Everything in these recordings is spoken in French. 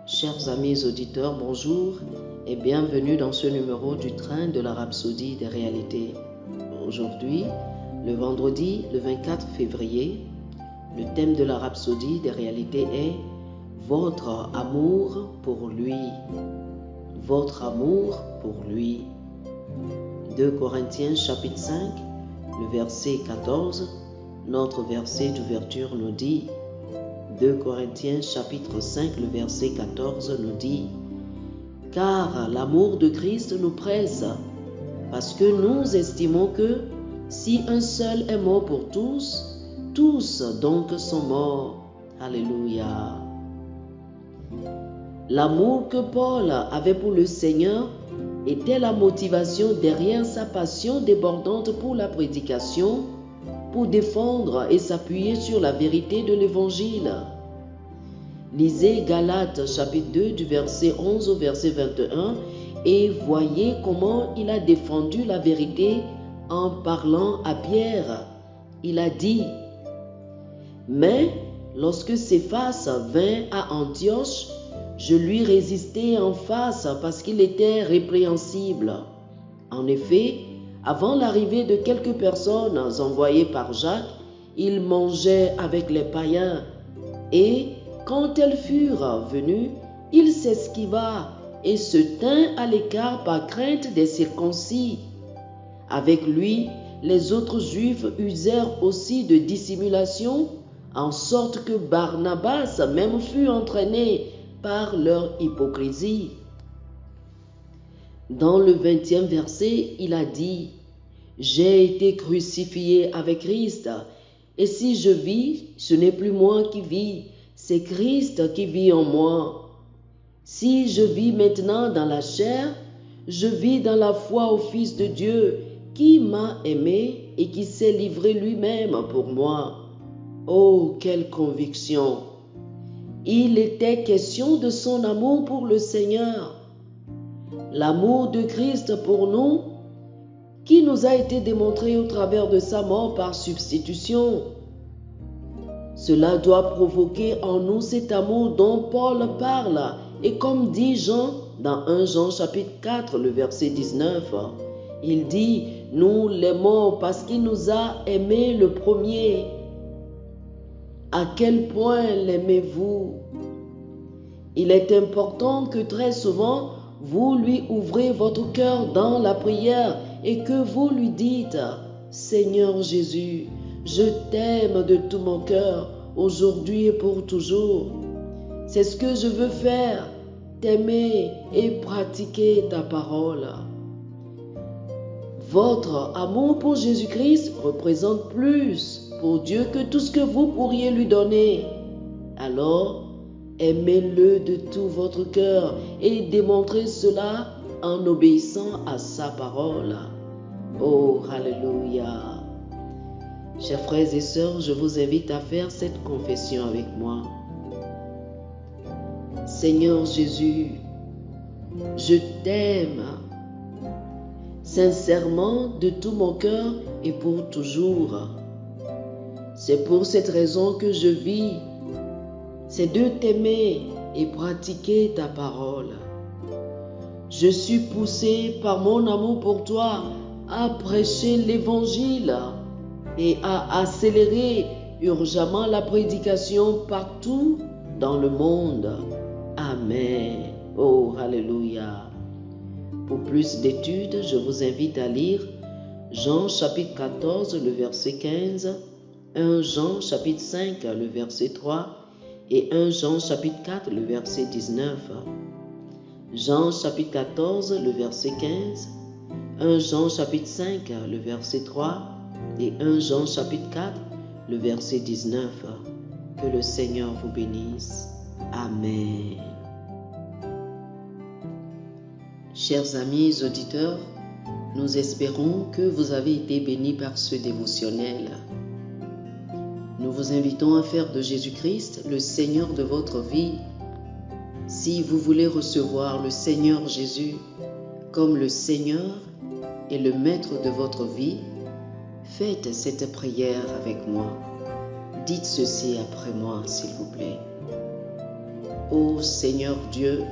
Chers amis auditeurs, bonjour et bienvenue dans ce numéro du train de la Rhapsodie des réalités. Aujourd'hui, le vendredi, le 24 février, le thème de la Rhapsodie des réalités est « Votre amour pour lui ». Votre amour pour lui. 2 Corinthiens chapitre 5, le verset 14, notre verset d'ouverture nous dit 2 Corinthiens chapitre 5, le verset 14 nous dit « Car l'amour de Christ nous presse, parce que nous estimons que si un seul est mort pour tous, tous donc sont morts. » Alléluia. L'amour que Paul avait pour le Seigneur était la motivation derrière sa passion débordante pour la prédication, pour défendre et s'appuyer sur la vérité de l'Évangile. Lisez Galates chapitre 2 du verset 11 au verset 21 et voyez comment il a défendu la vérité en parlant à Pierre. Il a dit « Mais lorsque Céphas vint à Antioche, je lui résistai en face parce qu'il était répréhensible. En effet, avant l'arrivée de quelques personnes envoyées par Jacques, il mangeait avec les païens. Et quand elles furent venues, il s'esquiva et se tint à l'écart par crainte des circoncis. Avec lui, les autres Juifs usèrent aussi de dissimulation, en sorte que Barnabas même fut entraîné par leur hypocrisie. Dans le 20e verset, il a dit « J'ai été crucifié avec Christ, et si je vis, ce n'est plus moi qui vis, c'est Christ qui vit en moi. Si je vis maintenant dans la chair, je vis dans la foi au Fils de Dieu, qui m'a aimé et qui s'est livré lui-même pour moi. » Oh, quelle conviction! Il était question de son amour pour le Seigneur. L'amour de Christ pour nous, qui nous a été démontré au travers de sa mort par substitution. Cela doit provoquer en nous cet amour dont Paul parle. Et comme dit Jean dans 1 Jean chapitre 4, le verset 19, il dit « Nous l'aimons parce qu'il nous a aimés le premier. » À quel point l'aimez-vous? Il est important que très souvent, vous lui ouvrez votre cœur dans la prière et que vous lui dites « Seigneur Jésus, je t'aime de tout mon cœur, aujourd'hui et pour toujours. C'est ce que je veux faire, t'aimer et pratiquer ta parole. » Votre amour pour Jésus-Christ représente plus pour Dieu que tout ce que vous pourriez lui donner. Alors, aimez-le de tout votre cœur et démontrez cela en obéissant à sa parole. Oh, alléluia! Chers frères et sœurs, je vous invite à faire cette confession avec moi. Seigneur Jésus, je t'aime sincèrement de tout mon cœur et pour toujours. C'est pour cette raison que je vis, c'est de t'aimer et pratiquer ta parole. Je suis poussé par mon amour pour toi à prêcher l'Évangile et à accélérer urgemment la prédication partout dans le monde. Amen. Oh, alléluia. Pour plus d'études, je vous invite à lire Jean chapitre 14, le verset 15, 1 Jean chapitre 5, le verset 3 et 1 Jean chapitre 4, le verset 19. Jean chapitre 14, le verset 15, 1 Jean chapitre 5, le verset 3 et 1 Jean chapitre 4, le verset 19. Que le Seigneur vous bénisse. Amen. Chers amis auditeurs, nous espérons que vous avez été bénis par ce dévotionnel. Nous vous invitons à faire de Jésus-Christ le Seigneur de votre vie. Si vous voulez recevoir le Seigneur Jésus comme le Seigneur et le Maître de votre vie, faites cette prière avec moi. Dites ceci après moi, s'il vous plaît. Ô Seigneur Dieu,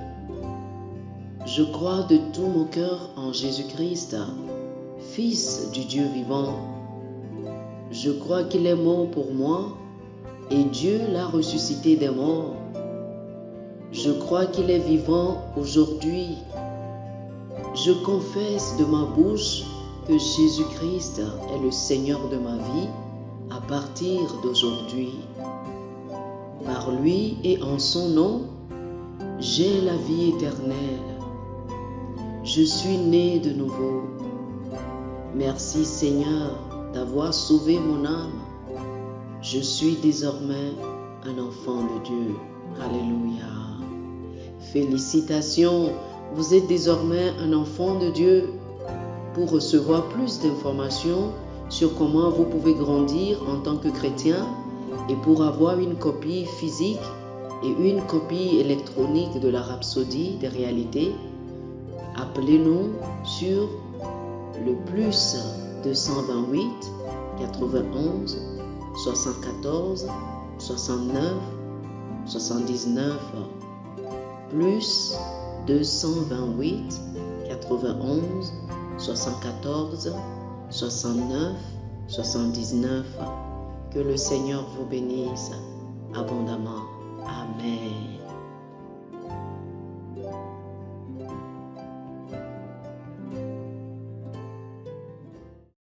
je crois de tout mon cœur en Jésus-Christ, Fils du Dieu vivant. Je crois qu'il est mort pour moi et Dieu l'a ressuscité des morts. Je crois qu'il est vivant aujourd'hui. Je confesse de ma bouche que Jésus-Christ est le Seigneur de ma vie à partir d'aujourd'hui. Par lui et en son nom, j'ai la vie éternelle. Je suis né de nouveau. Merci Seigneur d'avoir sauvé mon âme. Je suis désormais un enfant de Dieu. Alléluia. Félicitations, vous êtes désormais un enfant de Dieu. Pour recevoir plus d'informations sur comment vous pouvez grandir en tant que chrétien et pour avoir une copie physique et une copie électronique de la Rhapsodie des réalités, appelez-nous sur le plus 228 91 74 69 79 plus 228 91 74 69 79. Que le Seigneur vous bénisse abondamment.